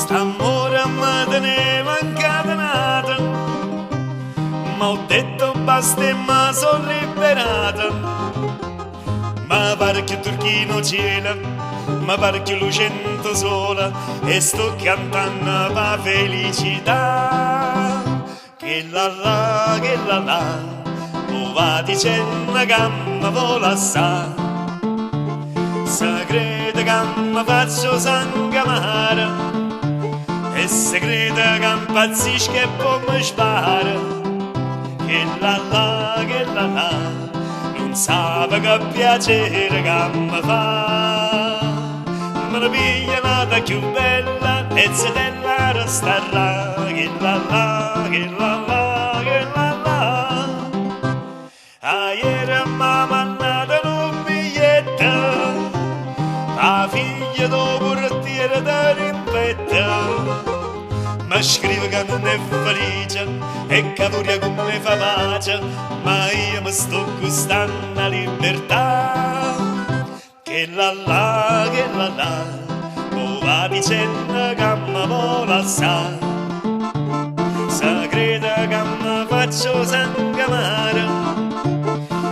St'amore me teneva incatenata, ma ho detto basta e mi sono liberata. Ma pare che turchino cielo, ma pare che lucento sola, e sto cantando per felicità. Che la, o va dicendo che mi vola assà. Se crede che mi faccio sangue amare, e se crede che impazzisco e poi mi spara. Che la, non sa che piacere che mi fa. Me ne piglia nata più bella e se della resterà. Che la, a ieri mamma ha dato un biglietto, la figlia del portiere da rimpetta. Ma scrive che non è felice e che pure con me fa pace, ma io mi sto gustando la libertà. Che la, o va dicendo che mi vuole assà. Se crede che mi faccio sangue amare,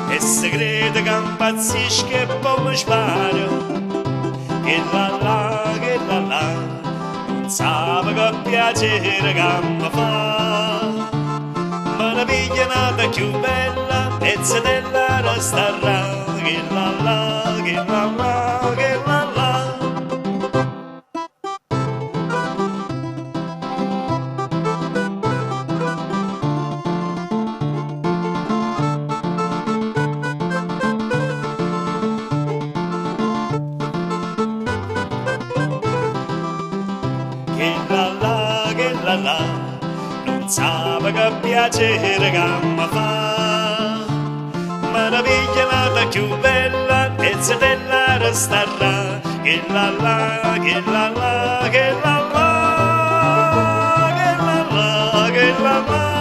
e se crede che impazzisco e poi mi sparo. Che la, non sa che piacere che mi fa. Me ne piglia nata più bella e se della resterà. Che la, che la, che la. Che la, non sa che piacere che mi fa. Me ne piglia nata più bella e se della resterà. Che la, che la, che la, che la, che la.